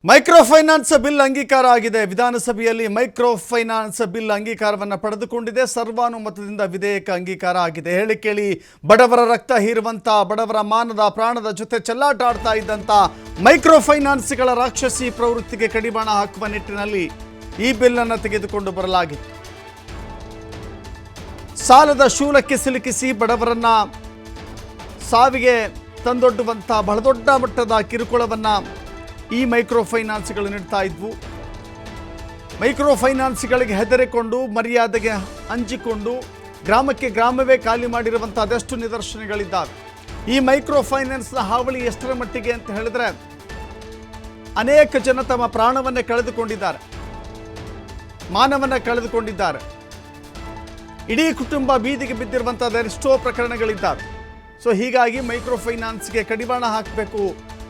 Micro finance bill ಅಂಗೀಕಾರ ಆಗಿದೆ. ವಿಧಾನಸಭೆಯಲ್ಲಿ ಮೈಕ್ರೋ ಫೈನಾನ್ಸ್ ಬಿಲ್ ಅಂಗೀಕಾರವನ್ನು ಪಡೆದುಕೊಂಡಿದೆ. ಸರ್ವಾನುಮತದಿಂದ ವಿಧೇಯಕ ಅಂಗೀಕಾರ ಆಗಿದೆ. ಹೇಳಿ ಕೇಳಿ ಬಡವರ ರಕ್ತ ಹೀರುವಂಥ, ಬಡವರ ಮಾನದ ಪ್ರಾಣದ ಜೊತೆ ಚೆಲ್ಲಾಟ ಆಡ್ತಾ ಇದ್ದಂಥ ಮೈಕ್ರೋ ಫೈನಾನ್ಸ್ಗಳ ರಾಕ್ಷಸಿ ಪ್ರವೃತ್ತಿಗೆ ಕಡಿವಾಣ ಹಾಕುವ ನಿಟ್ಟಿನಲ್ಲಿ ಈ ಬಿಲ್ ಅನ್ನು ತೆಗೆದುಕೊಂಡು ಬರಲಾಗಿದೆ. ಸಾಲದ ಶೂಲಕ್ಕೆ ಸಿಲುಕಿಸಿ ಬಡವರನ್ನ ಸಾವಿಗೆ ತಂದೊಡ್ಡುವಂಥ ಬಹಳ ದೊಡ್ಡ ಮಟ್ಟದ ಕಿರುಕುಳವನ್ನು ಈ ಮೈಕ್ರೋ ಫೈನಾನ್ಸ್ಗಳು ನೀಡ್ತಾ ಇದ್ವು. ಮೈಕ್ರೋ ಫೈನಾನ್ಸ್ಗಳಿಗೆ ಹೆದರಿಕೊಂಡು, ಮರ್ಯಾದೆಗೆ ಹಂಚಿಕೊಂಡು ಗ್ರಾಮಕ್ಕೆ ಗ್ರಾಮವೇ ಖಾಲಿ ಮಾಡಿರುವಂಥ ಅದೆಷ್ಟು ನಿದರ್ಶನಗಳಿದ್ದಾವೆ. ಈ ಮೈಕ್ರೋ ಫೈನಾನ್ಸ್ನ ಹಾವಳಿ ಎಷ್ಟರ ಮಟ್ಟಿಗೆ ಅಂತ ಹೇಳಿದ್ರೆ, ಅನೇಕ ಜನ ತಮ್ಮ ಪ್ರಾಣವನ್ನೇ ಕಳೆದುಕೊಂಡಿದ್ದಾರೆ, ಮಾನವನ್ನ ಕಳೆದುಕೊಂಡಿದ್ದಾರೆ. ಇಡೀ ಕುಟುಂಬ ಬೀದಿಗೆ ಬಿದ್ದಿರುವಂಥ ಅದೆಷ್ಟೋ ಪ್ರಕರಣಗಳಿದ್ದಾವೆ. ಸೊ ಹೀಗಾಗಿ ಮೈಕ್ರೋ ಫೈನಾನ್ಸ್ಗೆ ಕಡಿವಾಣ ಹಾಕಬೇಕು,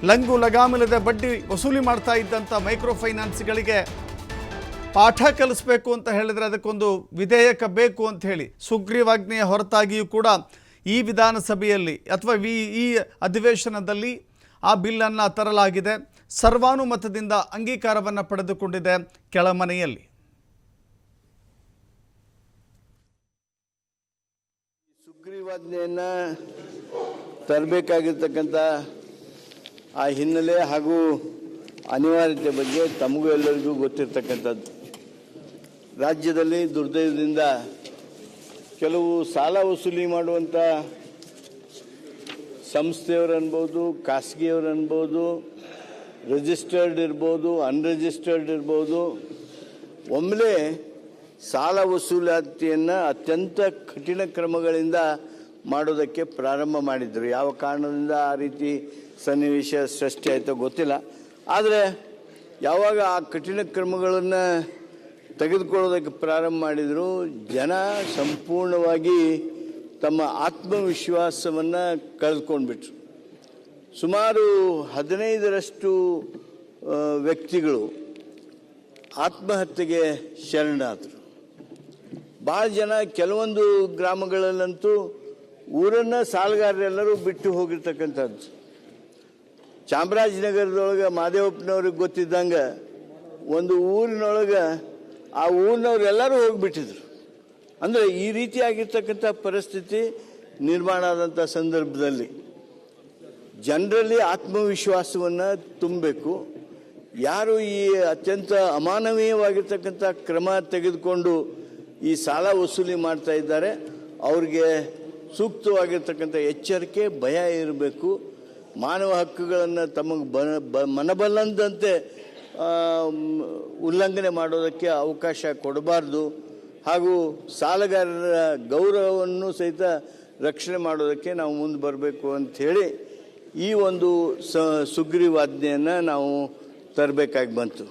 ಲಂಗು ಲಗಾಮಿಲ್ಲದೆ ಬಡ್ಡಿ ವಸೂಲಿ ಮಾಡ್ತಾ ಇದ್ದಂಥ ಮೈಕ್ರೋ ಫೈನಾನ್ಸ್ಗಳಿಗೆ ಪಾಠ ಕಲಿಸ್ಬೇಕು ಅಂತ ಹೇಳಿದರೆ ಅದಕ್ಕೊಂದು ವಿಧೇಯಕ ಬೇಕು ಅಂತ ಹೇಳಿ ಸುಗ್ರೀವಾಜ್ಞೆಯ ಹೊರತಾಗಿಯೂ ಕೂಡ ಈ ವಿಧಾನಸಭೆಯಲ್ಲಿ ಅಥವಾ ಈ ಅಧಿವೇಶನದಲ್ಲಿ ಆ ಬಿಲ್ಲನ್ನು ತರಲಾಗಿದೆ. ಸರ್ವಾನುಮತದಿಂದ ಅಂಗೀಕಾರವನ್ನು ಪಡೆದುಕೊಂಡಿದೆ ಕೆಳಮನೆಯಲ್ಲಿ. ಸುಗ್ರೀವಾಜ್ಞೆಯನ್ನು ತರಬೇಕಾಗಿರ್ತಕ್ಕಂಥ ಆ ಹಿನ್ನೆಲೆ ಹಾಗೂ ಅನಿವಾರ್ಯತೆ ಬಗ್ಗೆ ತಮಗೂ ಎಲ್ಲರಿಗೂ ಗೊತ್ತಿರ್ತಕ್ಕಂಥದ್ದು. ರಾಜ್ಯದಲ್ಲಿ ದುರ್ದೈವದಿಂದ ಕೆಲವು ಸಾಲ ವಸೂಲಿ ಮಾಡುವಂಥ ಸಂಸ್ಥೆಯವರು ಅನ್ಬೋದು, ಖಾಸಗಿಯವರು ಅನ್ಬೋದು, ರಿಜಿಸ್ಟರ್ಡ್ ಇರ್ಬೋದು, ಅನ್ರಿಜಿಸ್ಟರ್ಡ್ ಇರ್ಬೋದು, ಒಮ್ಮೆಲೇ ಸಾಲ ವಸೂಲಾತಿಯನ್ನು ಅತ್ಯಂತ ಕಠಿಣ ಕ್ರಮಗಳಿಂದ ಮಾಡೋದಕ್ಕೆ ಪ್ರಾರಂಭ ಮಾಡಿದರು. ಯಾವ ಕಾರಣದಿಂದ ಆ ರೀತಿ ಸನ್ನಿವೇಶ ಸೃಷ್ಟಿ ಆಯಿತೋ ಗೊತ್ತಿಲ್ಲ. ಆದರೆ ಯಾವಾಗ ಆ ಕಠಿಣ ಕ್ರಮಗಳನ್ನು ತೆಗೆದುಕೊಳ್ಳೋದಕ್ಕೆ ಪ್ರಾರಂಭ ಮಾಡಿದರು, ಜನ ಸಂಪೂರ್ಣವಾಗಿ ತಮ್ಮ ಆತ್ಮವಿಶ್ವಾಸವನ್ನು ಕಳೆದುಕೊಂಡ್ಬಿಟ್ರು. ಸುಮಾರು 15ರಷ್ಟು ವ್ಯಕ್ತಿಗಳು ಆತ್ಮಹತ್ಯೆಗೆ ಶರಣಾದರು. ಭಾಳ ಜನ, ಕೆಲವೊಂದು ಗ್ರಾಮಗಳಲ್ಲಂತೂ ಊರನ್ನು ಸಾಲಗಾರರೆಲ್ಲರೂ ಬಿಟ್ಟು ಹೋಗಿರ್ತಕ್ಕಂಥದ್ದು. ಚಾಮರಾಜನಗರದೊಳಗೆ ಮಾದೇವಪ್ಪನವ್ರಿಗೆ ಗೊತ್ತಿದ್ದಂಗೆ ಒಂದು ಊರಿನೊಳಗೆ ಆ ಊರಿನವರೆಲ್ಲರೂ ಹೋಗಿಬಿಟ್ಟಿದ್ರು. ಅಂದರೆ ಈ ರೀತಿಯಾಗಿರ್ತಕ್ಕಂಥ ಪರಿಸ್ಥಿತಿ ನಿರ್ಮಾಣ ಆದಂಥ ಸಂದರ್ಭದಲ್ಲಿ ಜನರಲ್ಲಿ ಆತ್ಮವಿಶ್ವಾಸವನ್ನು ತುಂಬಬೇಕು. ಯಾರು ಈ ಅತ್ಯಂತ ಅಮಾನವೀಯವಾಗಿರ್ತಕ್ಕಂಥ ಕ್ರಮ ತೆಗೆದುಕೊಂಡು ಈ ಸಾಲ ವಸೂಲಿ ಮಾಡ್ತಾ ಇದ್ದಾರೆ, ಅವ್ರಿಗೆ ಸೂಕ್ತವಾಗಿರ್ತಕ್ಕಂಥ ಎಚ್ಚರಿಕೆ, ಭಯ ಇರಬೇಕು. ಮಾನವ ಹಕ್ಕುಗಳನ್ನು ತಮಗೆ ಮನಬಲ್ಲಂತೆ ಉಲ್ಲಂಘನೆ ಮಾಡೋದಕ್ಕೆ ಅವಕಾಶ ಕೊಡಬಾರ್ದು. ಹಾಗೂ ಸಾಲಗಾರರ ಗೌರವವನ್ನು ಸಹಿತ ರಕ್ಷಣೆ ಮಾಡೋದಕ್ಕೆ ನಾವು ಮುಂದೆ ಬರಬೇಕು ಅಂಥೇಳಿ ಈ ಒಂದು ಸುಗ್ರೀವಾಜ್ಞೆಯನ್ನು ನಾವು ತರಬೇಕಾಗಿ ಬಂತು.